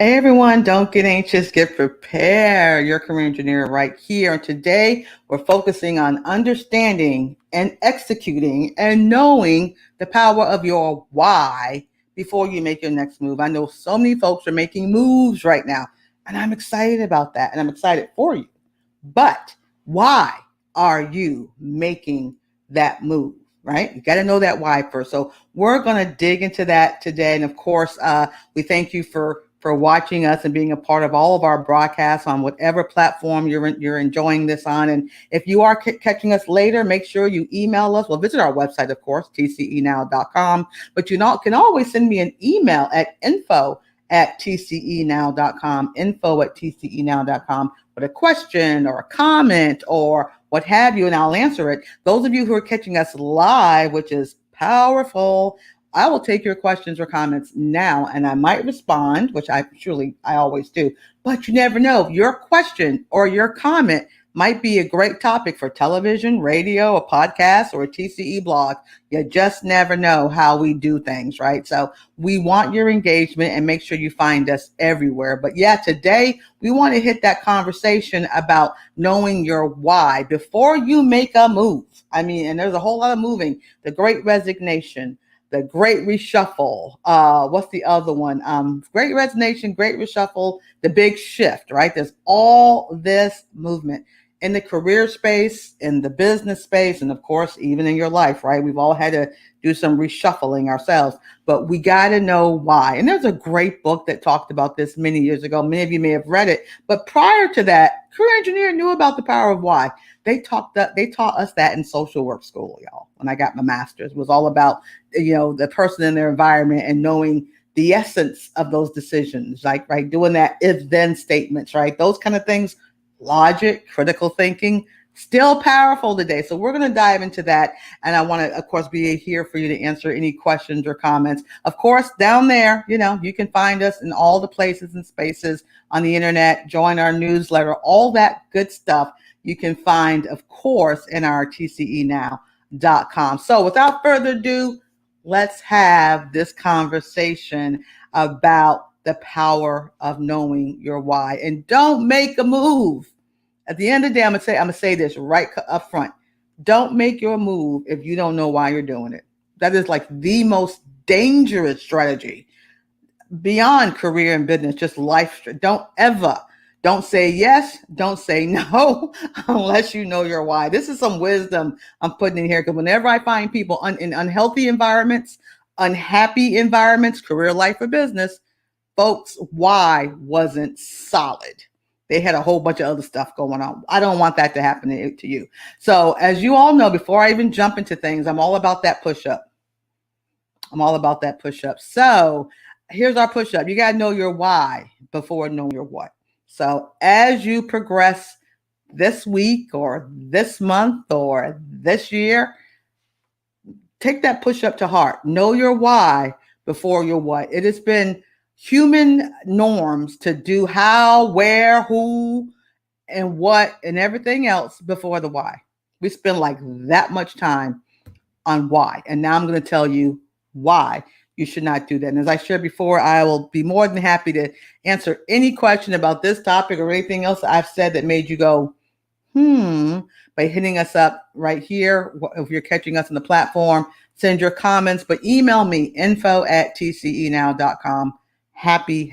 Hey everyone, don't get anxious, get prepared. Your career engineer right here. And today we're focusing on understanding and executing and knowing the power of your why before you make your next move. I know so many folks are making moves right now, and I'm excited about that and I'm excited for you. But why are you making that move? Right? You got to know that why first. So we're going to dig into that today. And of course, we thank you for watching us and being a part of all of our broadcasts on whatever platform you're enjoying this on. And if you are catching us later, make sure you email us. Well, visit our website, of course, tcenow.com. But you can always send me an email at info@tcenow.com, info@tcenow.com, with a question or a comment or what have you, and I'll answer it. Those of you who are catching us live, which is powerful, I will take your questions or comments now, and I might respond, which I always do. But you never know. Your question or your comment might be a great topic for television, radio, a podcast, or a TCE blog. You just never know how we do things, right? So we want your engagement, and make sure you find us everywhere. But yeah, today we want to hit that conversation about knowing your why before you make a move. I mean, and there's a whole lot of moving. The Great Resignation, the Great Reshuffle. What's the other one? Great Resignation, Great Reshuffle, the Big Shift, right? There's all this movement in the career space, in the business space, and of course, even in your life, right? We've all had to do some reshuffling ourselves, but we got to know why. And there's a great book that talked about this many years ago. Many of you may have read it, but prior to that, career engineer knew about the power of why. They taught us that in social work school, y'all. When I got my master's, it was all about, the person in their environment and knowing the essence of those decisions, like, right, doing that if then statements, right? Those kind of things, logic, critical thinking, still powerful today. So we're going to dive into that. And I want to, of course, be here for you to answer any questions or comments. Of course, down there, you can find us in all the places and spaces on the internet, join our newsletter, all that good stuff you can find, of course, in our tcenow.com. So without further ado, let's have this conversation about the power of knowing your why. And don't make a move. At the end of the day, I'm gonna say this right up front. Don't make your move if you don't know why you're doing it. That is like the most dangerous strategy beyond career and business, just life. Don't say yes, don't say no unless you know your why. This is some wisdom I'm putting in here, because whenever I find people in unhealthy environments, unhappy environments, career, life, or business, folks' why wasn't solid. They had a whole bunch of other stuff going on. I don't want that to happen to you. So as you all know, before I even jump into things, I'm all about that push-up. So here's our push-up. You got to know your why before knowing your what. So as you progress this week or this month or this year, take that push-up to heart. Know your why before your what. It has been human norms to do how, where, who, and what, and everything else before the why. We spend like that much time on why. And now I'm going to tell you why you should not do that. And as I shared before, I will be more than happy to answer any question about this topic or anything else I've said that made you go, by hitting us up right here. If you're catching us on the platform, send your comments, but email me, info@tcenow.com. Happy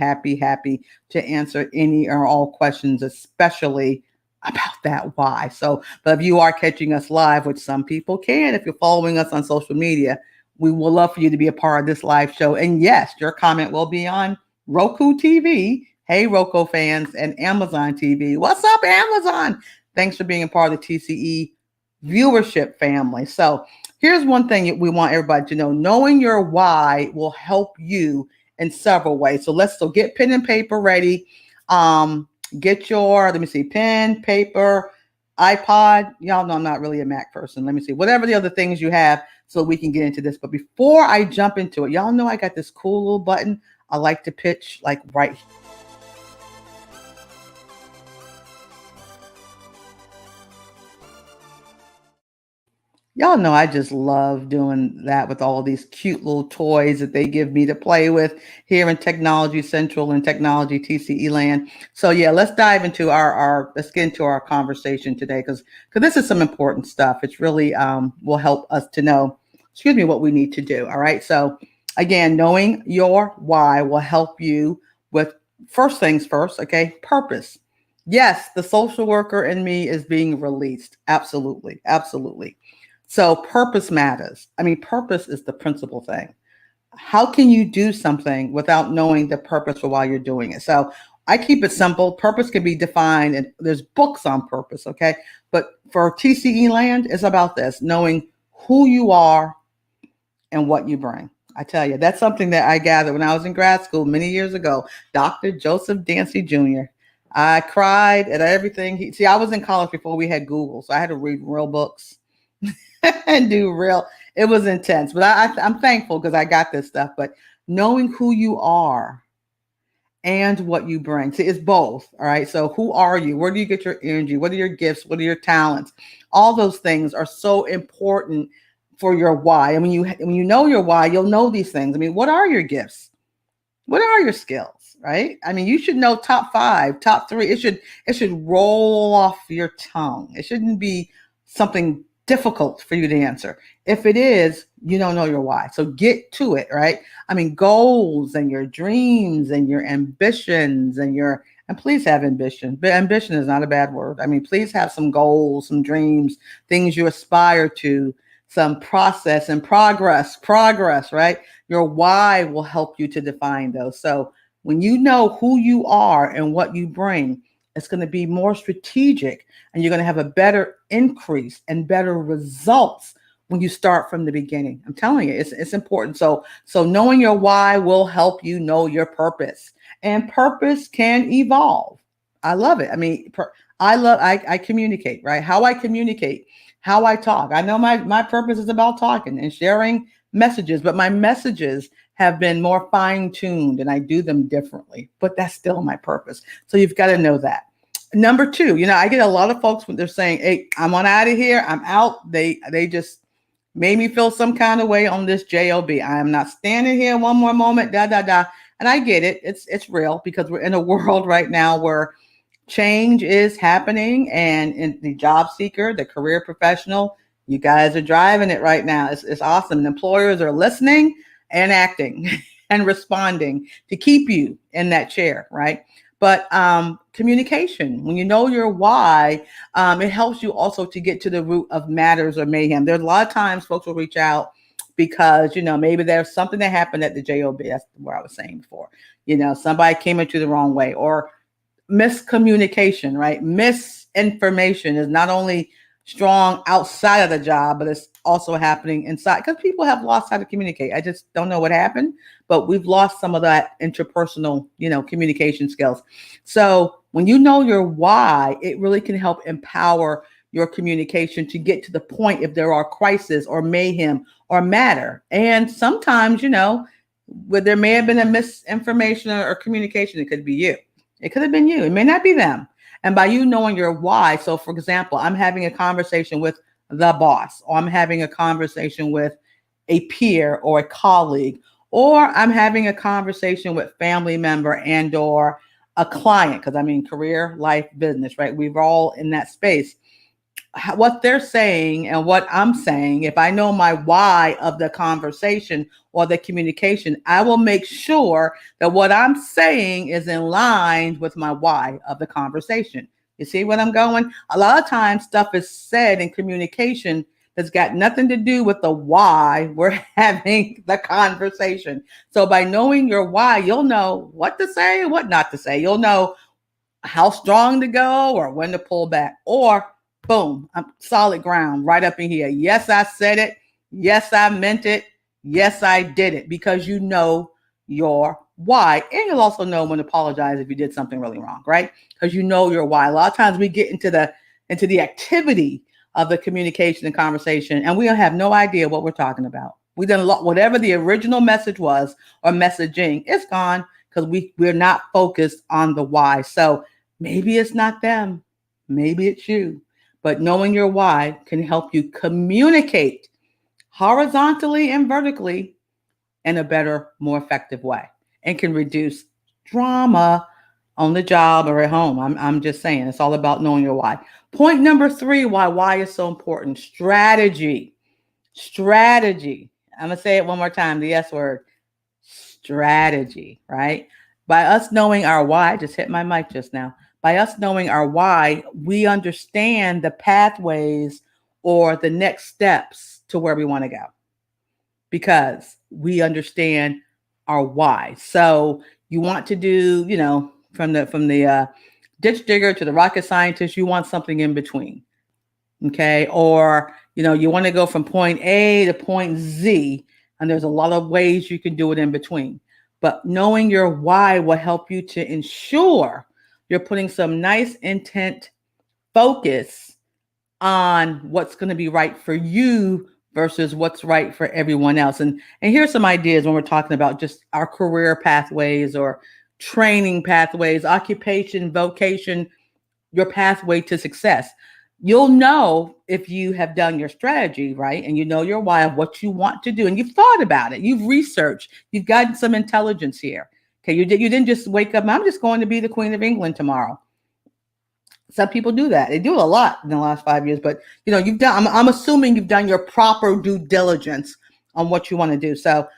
to answer any or all questions, especially about that why. So, but if you are catching us live, which some people can, if you're following us on social media, we will love for you to be a part of this live show. And yes, your comment will be on Roku TV. Hey, Roku fans, and Amazon TV. What's up, Amazon? Thanks for being a part of the TCE viewership family. So here's one thing we want everybody to know. Knowing your why will help you in several ways. So get pen and paper ready. Get your, pen, paper, iPod. Y'all know I'm not really a Mac person. Let me see, whatever the other things you have, so we can get into this. But before I jump into it, y'all know I got this cool little button I like to pitch, like right here. Y'all know I just love doing that with all these cute little toys that they give me to play with here in Technology Central and Technology TCE land. So yeah, let's dive into our let's get into our conversation today because this is some important stuff. It's really will help us to know, excuse me, what we need to do. All right. So again, knowing your why will help you with first things first. Okay, purpose. Yes, the social worker in me is being released. Absolutely, absolutely. So purpose matters. I mean, purpose is the principal thing. How can you do something without knowing the purpose for why you're doing it? So I keep it simple. Purpose can be defined, and there's books on purpose, okay? But for TCE land, it's about this knowing who you are and what you bring. I tell you, that's something that I gathered when I was in grad school many years ago. Dr. Joseph Dancy Jr. I cried at everything. See, I was in college before we had Google, so I had to read real books and do real. It was intense, but I'm thankful because I got this stuff. But knowing who you are and what you bring, see, it's both. All right. So who are you? Where do you get your energy? What are your gifts? What are your talents? All those things are so important for your why. And when you know your why, you'll know these things. I mean, what are your gifts? What are your skills, right? I mean, you should know top five, top three. It should roll off your tongue. It shouldn't be something difficult for you to answer. If it is, you don't know your why. So get to it, right? I mean, goals and your dreams and your ambitions and please have ambition. But ambition is not a bad word. I mean, please have some goals, some dreams, things you aspire to, some process and progress, right? Your why will help you to define those. So when you know who you are and what you bring, it's going to be more strategic and you're going to have a better increase and better results when you start from the beginning. I'm telling you, it's important. So knowing your why will help you know your purpose. And purpose can evolve. I love it. I mean, I communicate, right? How I communicate, how I talk. I know my purpose is about talking and sharing messages, but my messages have been more fine tuned and I do them differently, but that's still my purpose. So you've got to know that. Number two, I get a lot of folks when they're saying, "Hey, I'm on out of here. I'm out." They just made me feel some kind of way on this job. I am not standing here one more moment. Da da da. And I get it. It's real because we're in a world right now where change is happening, and in the job seeker, the career professional, you guys are driving it right now. It's awesome. And employers are listening and acting and responding to keep you in that chair, right? But communication, when you know your why, it helps you also to get to the root of matters or mayhem. There's a lot of times folks will reach out because, maybe there's something that happened at the job. That's what I was saying before. Somebody came at you the wrong way, or miscommunication, right? Misinformation is not only strong outside of the job, but it's also happening inside because people have lost how to communicate. I just don't know what happened, but we've lost some of that interpersonal, communication skills. So when you know your why, it really can help empower your communication to get to the point if there are crises or mayhem or matter. And sometimes, where there may have been a misinformation or communication, it could be you. It could have been you. It may not be them. And by you knowing your why, so for example, I'm having a conversation with the boss, or I'm having a conversation with a peer or a colleague, or I'm having a conversation with family member and or a client, because I mean career, life, business, right? We're all in that space. What they're saying and what I'm saying, if I know my why of the conversation or the communication, I will make sure that what I'm saying is in line with my why of the conversation. You see what I'm going? A lot of times stuff is said in communication that's got nothing to do with the why we're having the conversation. So by knowing your why, you'll know what to say and what not to say. You'll know how strong to go or when to pull back, or boom, I'm solid ground right up in here. Yes, I said it. Yes, I meant it. Yes, I did it, because you know your why. And you'll also know when to apologize if you did something really wrong, right? Because you know your why. A lot of times we get into the activity of the communication and conversation, and we have no idea what we're talking about. We done whatever the original message was or messaging, it's gone because we're not focused on the why. So maybe it's not them. Maybe it's you. But knowing your why can help you communicate horizontally and vertically in a better, more effective way, and can reduce drama on the job or at home. I'm just saying, it's all about knowing your why. Point number 3, why is so important: strategy. Strategy. I'm going to say it one more time, the S word: strategy, right? By us knowing our why, just hit my mic just now. By us knowing our why, we understand the pathways or the next steps to where we want to go, because we understand our why. So you want to do, from the ditch digger to the rocket scientist, you want something in between. Okay. Or, you want to go from point A to point Z, and there's a lot of ways you can do it in between. But knowing your why will help you to ensure you're putting some nice intent focus on what's going to be right for you versus what's right for everyone else. And here's some ideas when we're talking about just our career pathways or training pathways, occupation, vocation, your pathway to success. You'll know if you have done your strategy, right? And you know your why of what you want to do. And you've thought about it. You've researched. You've gotten some intelligence here. Okay. You didn't just wake up, I'm just going to be the Queen of England tomorrow. Some people do that. They do it a lot in the last 5 years, but you've done, I'm assuming you've done your proper due diligence on what you want to do. So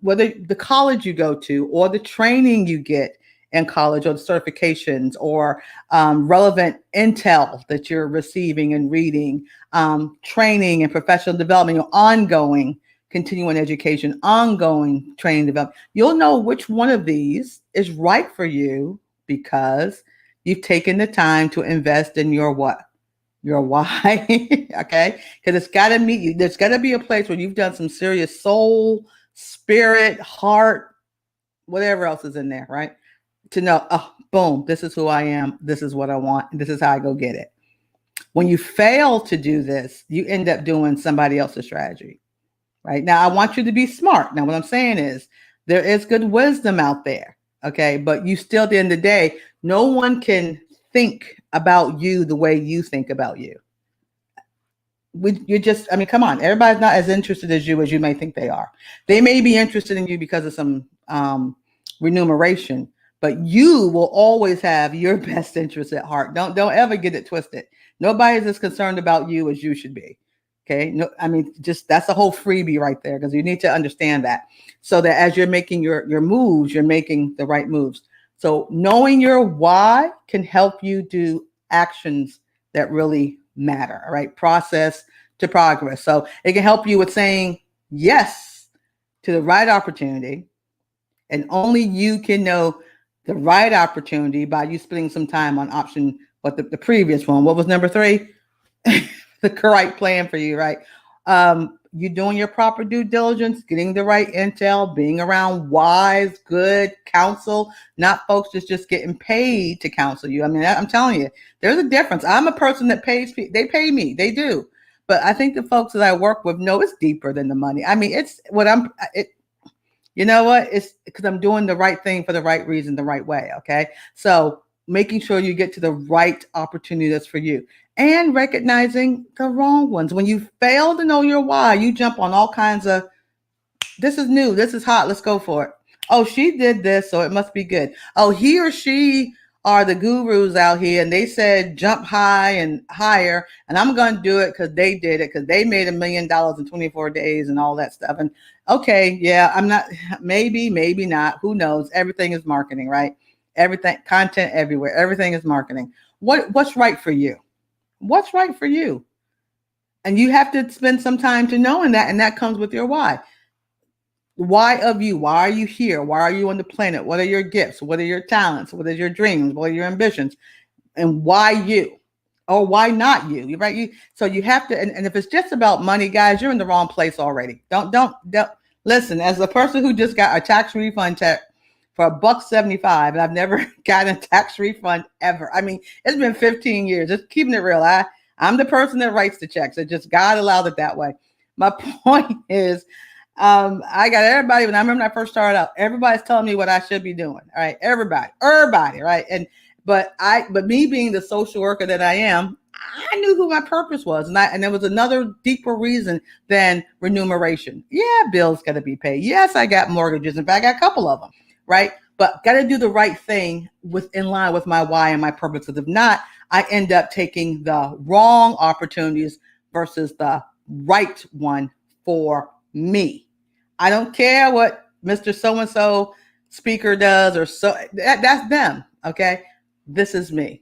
whether the college you go to or the training you get in college or the certifications or relevant intel that you're receiving and reading, training and professional development, ongoing continuing education, ongoing training development, you'll know which one of these is right for you because you've taken the time to invest in your what? Your why. Okay. Because it's got to meet you. There's got to be a place where you've done some serious soul, spirit, heart, whatever else is in there, right? To know, oh, boom, this is who I am. This is what I want. This is how I go get it. When you fail to do this, you end up doing somebody else's strategy, right? Now, I want you to be smart. Now, what I'm saying is there is good wisdom out there. Okay. But you still, at the end of the day, no one can think about you the way you think about you. Come on. Everybody's not as interested as you may think they are. They may be interested in you because of some remuneration, but you will always have your best interest at heart. Don't ever get it twisted. Nobody's as concerned about you as you should be. Okay. No, just that's a whole freebie right there, because you need to understand that, so that as you're making your moves, you're making the right moves. So knowing your why can help you do actions that really matter, right? Process to progress. So it can help you with saying yes to the right opportunity. And only you can know the right opportunity by you spending some time on option, the previous one. What was number 3? The correct plan for you, right? You doing your proper due diligence, getting the right intel, being around wise, good counsel, not folks that's just getting paid to counsel you. I'm telling you, there's a difference. I'm a person that they pay me, they do. But I think the folks that I work with know it's deeper than the money. You know what? It's because I'm doing the right thing for the right reason, the right way. Okay. So making sure you get to the right opportunity that's for you, and recognizing the wrong ones. When you fail to know your why, you jump on all kinds of, this is new, this is hot, let's go for it. Oh, she did this, so it must be good. Oh, he or she are the gurus out here, and they said jump high and higher, and I'm going to do it because they did it, because they made $1 million in 24 days and all that stuff. And okay, yeah, I'm not, maybe not, who knows? Everything is marketing, right? Everything, content everywhere, everything is marketing. What's right for you? What's right for you? And you have to spend some time to knowing that, and that comes with your why. Why of you? Why are you here? Why are you on the planet? What are your gifts? What are your talents? What are your dreams? What are your ambitions? And why you? Or why not you? Right? So you have to, and if it's just about money, guys, you're in the wrong place already. Don't listen. As a person who just got a tax refund check for $1.75, and I've never gotten a tax refund ever. It's been 15 years. Just keeping it real. I'm the person that writes the checks. It just, God allowed it that way. My point is, I got everybody, when I remember when I first started out, everybody's telling me what I should be doing. All right. Everybody. Right. But me being the social worker that I am, I knew who my purpose was. And there was another deeper reason than remuneration. Yeah, bills got to be paid. Yes, I got mortgages. In fact, I got a couple of them, right? But got to do the right thing in line with my why and my purpose. Because if not, I end up taking the wrong opportunities versus the right one for me. I don't care what Mr. So-and-so speaker does or that's them. Okay. This is me.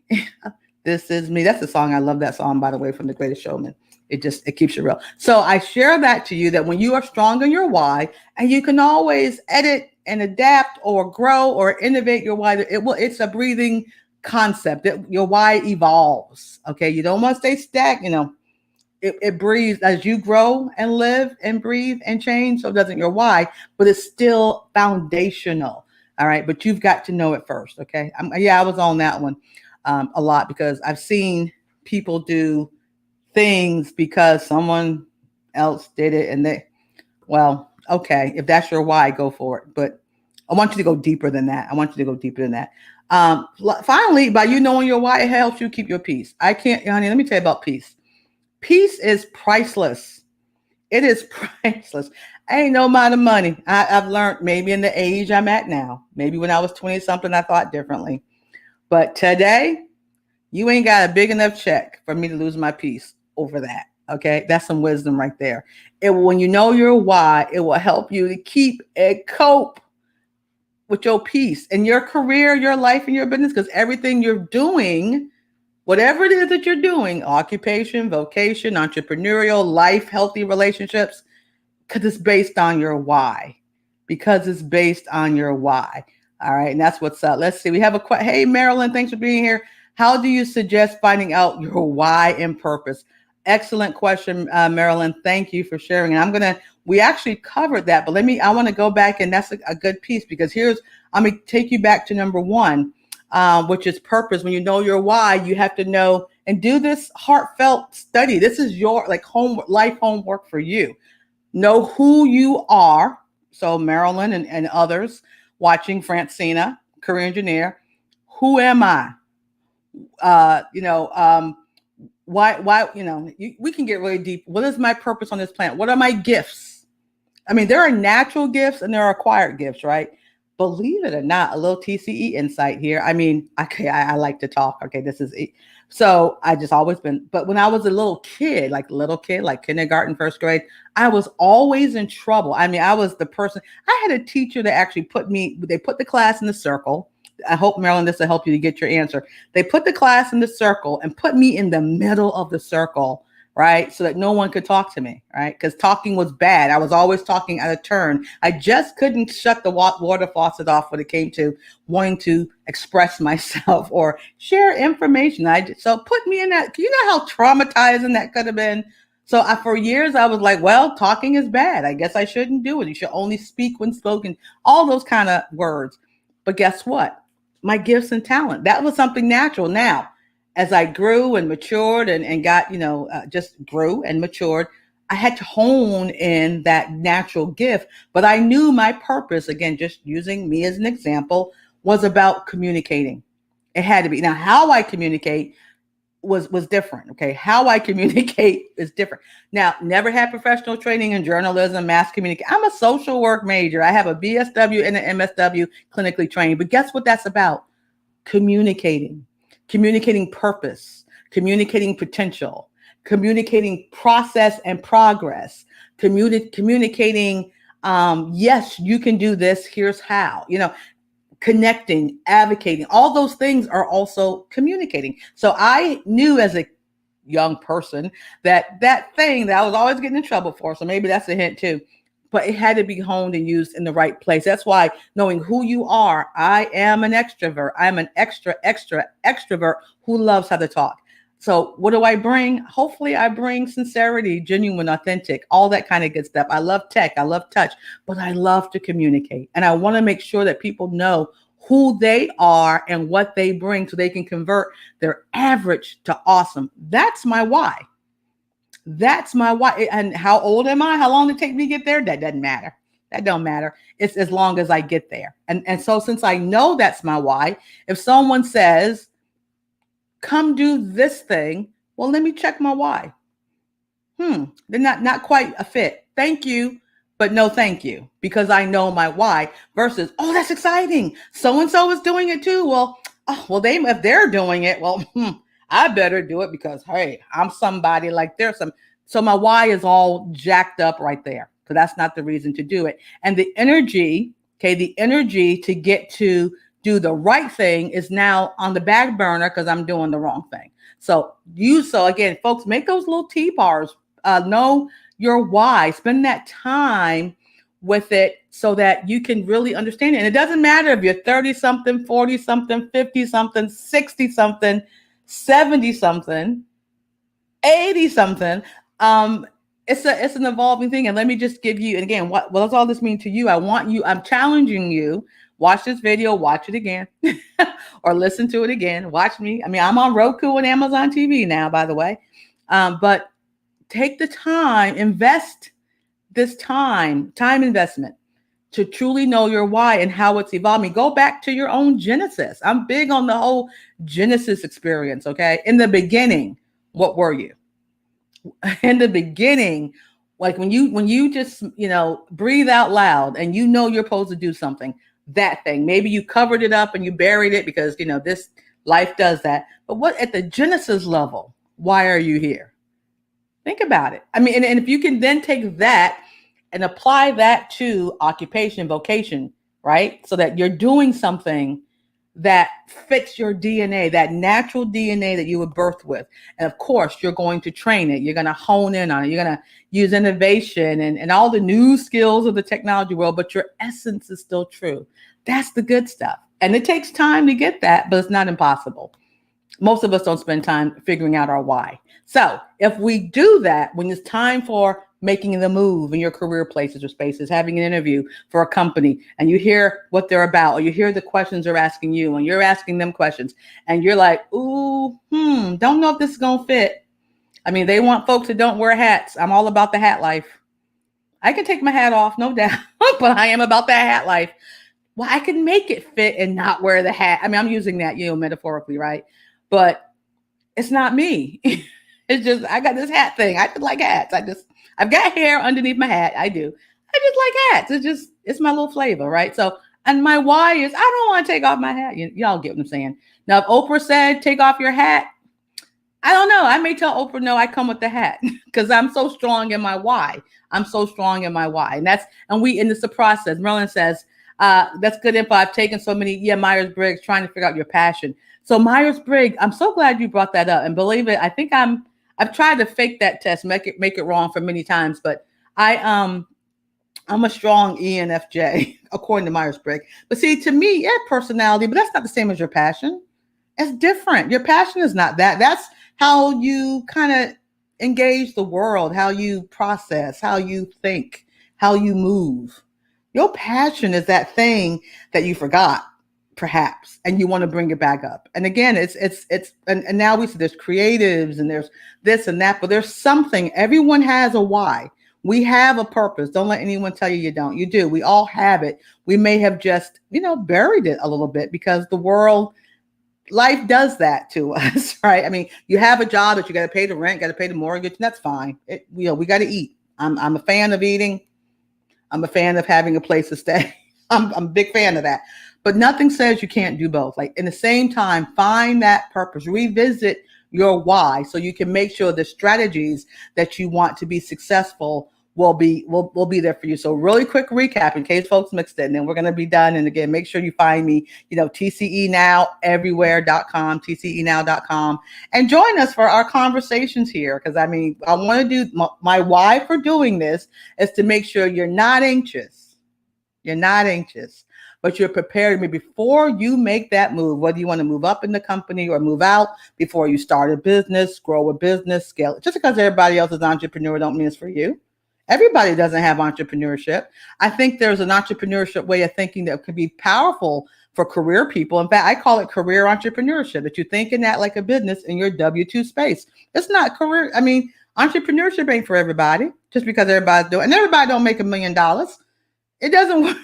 This is me. That's the song. I love that song, by the way, from The Greatest Showman. It keeps you real. So I share that to you, that when you are strong in your why, and you can always edit and adapt or grow or innovate your why, it's a breathing concept. Your why evolves. Okay. You don't want to stay stagnant. It breathes as you grow and live and breathe and change. So doesn't your why, but it's still foundational. All right. But you've got to know it first. Okay. I was on that one a lot, because I've seen people do things because someone else did it. And okay, if that's your why, go for it. But I want you to go deeper than that. Finally, by you knowing your why, it helps you keep your peace. Honey, let me tell you about peace. Peace is priceless. It is priceless. Ain't no amount of money. I've learned, maybe in the age I'm at now, maybe when I was 20 something, I thought differently. But today, you ain't got a big enough check for me to lose my peace over that. Okay. That's some wisdom right there. When you know your why, it will help you to keep and cope with your peace in your career, your life, and your business, because everything you're doing, whatever it is that you're doing, occupation, vocation, entrepreneurial, life, healthy relationships, because it's based on your why. All right. And that's what's up. Let's see. We have hey, Marilyn, thanks for being here. How do you suggest finding out your why and purpose? Excellent question, Marilyn. Thank you for sharing. And we actually covered that, but I want to go back, and that's a good piece, because I'm going to take you back to number one, which is purpose. When you know your why, you have to know and do this heartfelt study. This is your life homework for you. Know who you are. So Marilyn and others watching, Francina, career engineer, who am I? Why, we can get really deep. What is my purpose on this planet? What are my gifts? I mean, there are natural gifts and there are acquired gifts, right? Believe it or not, a little TCE insight here. I mean, okay, I like to talk. Okay, so I just always been, but when I was a little kid, like kindergarten, first grade, I was always in trouble. I mean, I was the person, I had a teacher that actually they put the class in the circle. I hope, Marilyn, this will help you to get your answer. They put the class in the circle and put me in the middle of the circle, right? So that no one could talk to me, right? Because talking was bad. I was always talking out of turn. I just couldn't shut the water faucet off when it came to wanting to express myself or share information. So put me in that. You know how traumatizing that could have been? So for years, I was like, well, talking is bad. I guess I shouldn't do it. You should only speak when spoken, all those kind of words. But guess what? My gifts and talent, that was something natural. Now, as I grew and matured and got, just grew and matured, I had to hone in that natural gift. But I knew my purpose, again, just using me as an example, was about communicating. It had to be. Now, how I communicate was different. Okay. How I communicate is different. Now, never had professional training in journalism, mass communication. I'm a social work major. I have a BSW and an MSW, clinically trained. But guess what that's about? Communicating purpose, communicating potential, communicating process and progress, communicating, yes, you can do this. Here's how, connecting, advocating, all those things are also communicating. So I knew as a young person that thing that I was always getting in trouble for. So maybe that's a hint too, but it had to be honed and used in the right place. That's why knowing who you are, I am an extrovert. I'm an extrovert who loves how to talk. So what do I bring? Hopefully I bring sincerity, genuine, authentic, all that kind of good stuff. I love tech. I love touch, but I love to communicate. And I want to make sure that people know who they are and what they bring so they can convert their average to awesome. That's my why. And how old am I? How long did it take me to get there? That doesn't matter. That don't matter. It's as long as I get there. And so since I know that's my why, if someone says, come do this thing. Well, let me check my why. They're not quite a fit. Thank you, but no thank you, because I know my why. Versus, oh, that's exciting. So and so is doing it too. Well, they if they're doing it, well, I better do it because hey, I'm somebody like there's some. So my why is all jacked up right there. So that's not the reason to do it. And the energy, okay, the energy to get to do the right thing is now on the back burner because I'm doing the wrong thing. So again, folks, make those little T bars. Know your why. Spend that time with it so that you can really understand it. And it doesn't matter if you're 30 something, 40 something, 50 something, 60 something, 70 something, 80 something. It's an evolving thing. And let me just give you, and again, what does all this mean to you? I'm challenging you. Watch this video, watch it again, or listen to it again. Watch me. I mean, I'm on Roku and Amazon TV now, by the way. But take the time, invest this time investment to truly know your why and how it's evolving. Go back to your own genesis. I'm big on the whole genesis experience. Okay. In the beginning, what were you? In the beginning, like when you just, breathe out loud and you're supposed to do something, that thing, maybe you covered it up and you buried it because, this life does that. But what at the genesis level, why are you here? Think about it. I mean, and if you can then take that and apply that to occupation, vocation, right? So that you're doing something that fits your DNA, that natural DNA that you were birthed with. And of course, you're going to train it. You're going to hone in on it. You're going to use innovation and all the new skills of the technology world, but your essence is still true. That's the good stuff. And it takes time to get that, but it's not impossible. Most of us don't spend time figuring out our why. So if we do that, when it's time for making the move in your career places or spaces, having an interview for a company, and you hear what they're about, or you hear the questions they're asking you, and you're asking them questions, and you're like, ooh, don't know if this is going to fit. I mean, they want folks that don't wear hats. I'm all about the hat life. I can take my hat off, no doubt, but I am about that hat life. Well, I can make it fit and not wear the hat. I mean, I'm using that, metaphorically, right? But it's not me. It's just, I got this hat thing. I just like hats. I've got hair underneath my hat. I do. I just like hats. It's my little flavor, right? So, and my why is I don't want to take off my hat. Y'all get what I'm saying. Now, if Oprah said, take off your hat, I don't know. I may tell Oprah, no, I come with the hat because I'm so strong in my why. And it's a process. Merlin says, that's good info. I've taken so many, Myers-Briggs, trying to figure out your passion. So Myers-Briggs, I'm so glad you brought that up. And believe it, I think I've tried to fake that test, make it wrong for many times, but I'm a strong ENFJ according to Myers-Briggs. But see, to me, personality, but that's not the same as your passion. It's different. Your passion is not that. That's how you kind of engage the world, how you process, how you think, how you move. Your passion is that thing that you forgot, perhaps, and you want to bring it back up. And again, and now we see there's creatives and there's this and that, but there's something. Everyone has a why. We have a purpose. Don't let anyone tell you don't. You do. We all have it. We may have just, buried it a little bit because the world, life does that to us, right? I mean, you have a job that you got to pay the rent, got to pay the mortgage, and that's fine. We got to eat. I'm a fan of eating. I'm a fan of having a place to stay. I'm a big fan of that. But nothing says you can't do both. Like in the same time, find that purpose, revisit your why so you can make sure the strategies that you want to be successful will be there for you. So really quick recap in case folks mixed it, and then we're going to be done. And again, make sure you find me, TCE Now everywhere.com, TCEnow.com, and join us for our conversations here. Because I want to do my why for doing this is to make sure you're not anxious. But you're prepared before you make that move, whether you want to move up in the company or move out, before you start a business, grow a business, scale it. Just because everybody else is an entrepreneur don't mean it's for you. Everybody doesn't have entrepreneurship. I think there's an entrepreneurship way of thinking that could be powerful for career people. In fact, I call it career entrepreneurship, that you're thinking that like a business in your W-2 space. It's not career. Entrepreneurship ain't for everybody just because everybody's doing it. And everybody don't make $1 million. It doesn't work.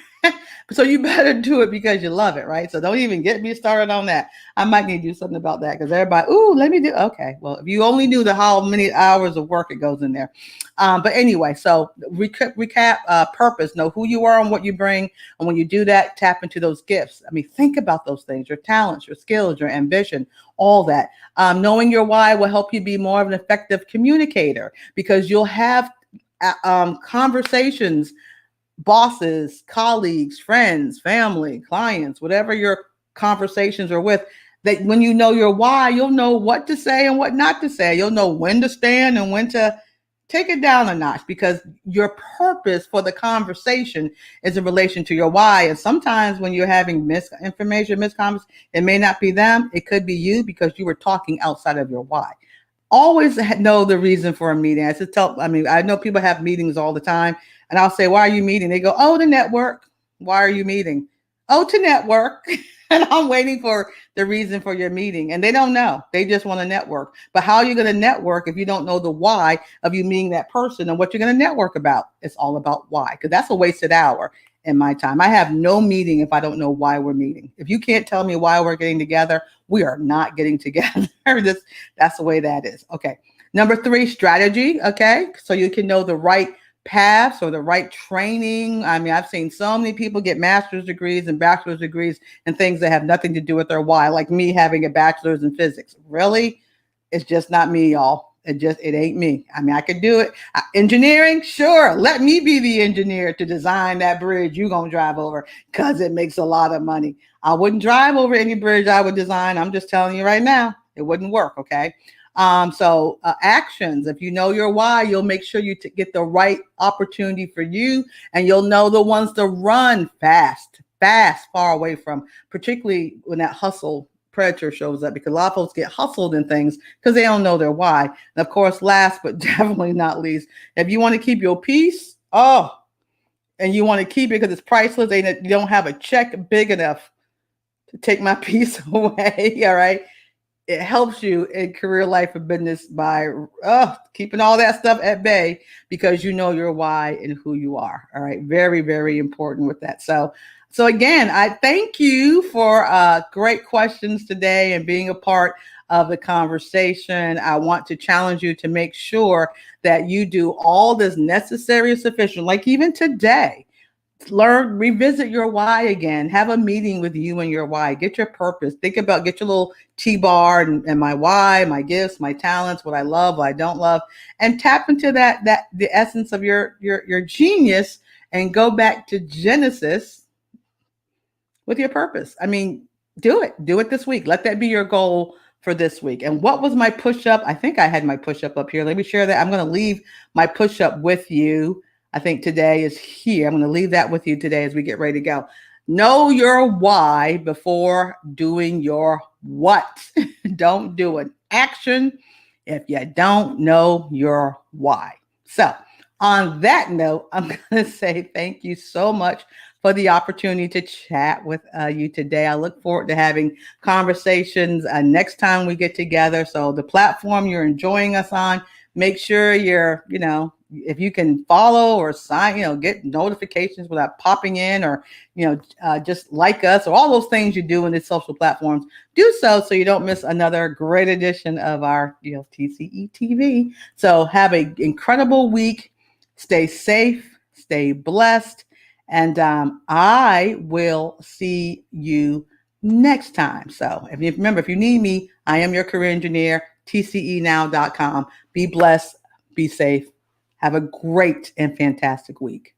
So you better do it because you love it, right? So don't even get me started on that. I might need to do something about that because everybody, ooh, let me do. Okay, well, if you only knew the how many hours of work it goes in there. But anyway, so recap purpose, know who you are and what you bring. And when you do that, tap into those gifts. I mean, think about those things, your talents, your skills, your ambition, all that. Knowing your why will help you be more of an effective communicator because you'll have conversations, bosses, colleagues, friends, family, clients, whatever your conversations are with, that when you know your why, you'll know what to say and what not to say. You'll know when to stand and when to take it down a notch because your purpose for the conversation is in relation to your why. And sometimes when you're having misinformation, misconceptions, it may not be them. It could be you because you were talking outside of your why. Always know the reason for a meeting. I mean, I know people have meetings all the time, and I'll say, "Why are you meeting?" They go, "Oh, to network." Why are you meeting? Oh, to network. And I'm waiting for the reason for your meeting. And they don't know. They just want to network. But how are you going to network if you don't know the why of you meeting that person and what you're going to network about? It's all about why, because that's a wasted hour in my time. I have no meeting if I don't know why we're meeting. If you can't tell me why we're getting together, we are not getting together. That's the way that is. Okay. Number 3, strategy. Okay. So you can know the right paths or the right training. I mean, I've seen so many people get master's degrees and bachelor's degrees and things that have nothing to do with their why, like me having a bachelor's in physics. Really? It's just not me, y'all. It ain't me. I mean, I could do it. Engineering, sure. Let me be the engineer to design that bridge you're going to drive over because it makes a lot of money. I wouldn't drive over any bridge I would design. I'm just telling you right now, it wouldn't work. Okay. So actions, if you know your why, you'll make sure you get the right opportunity for you, and you'll know the ones to run fast, far away from, particularly when that hustle predator shows up, because a lot of folks get hustled in things because they don't know their why. And of course, last but definitely not least, if you want to keep your peace, and you want to keep it because it's priceless, and you don't have a check big enough to take my peace away, all right? It helps you in career life and business by keeping all that stuff at bay because you know your why and who you are. All right. Very, very important with that. So again, I thank you for great questions today and being a part of the conversation. I want to challenge you to make sure that you do all that's necessary and sufficient, like even today. Revisit your why again, have a meeting with you and your why, get your purpose, get your little T-bar and my why, my gifts, my talents, what I love, what I don't love, and tap into that the essence of your genius, and go back to Genesis with your purpose. I mean, do it this week. Let that be your goal for this week. And what was my push-up? I think I had my push-up up here. Let me share that. I'm going to leave my push-up with you. I think today is here. I'm going to leave that with you today as we get ready to go. Know your why before doing your what. Don't do an action if you don't know your why. So on that note, I'm going to say thank you so much for the opportunity to chat with you today. I look forward to having conversations next time we get together. So the platform you're enjoying us on, make sure you're, if you can follow or sign, get notifications without popping in, or, just like us, or all those things you do in these social platforms, do so you don't miss another great edition of our, TCE TV. So have an incredible week. Stay safe, stay blessed. And I will see you next time. So if you need me, I am your career engineer, tcenow.com. Be blessed, be safe. Have a great and fantastic week.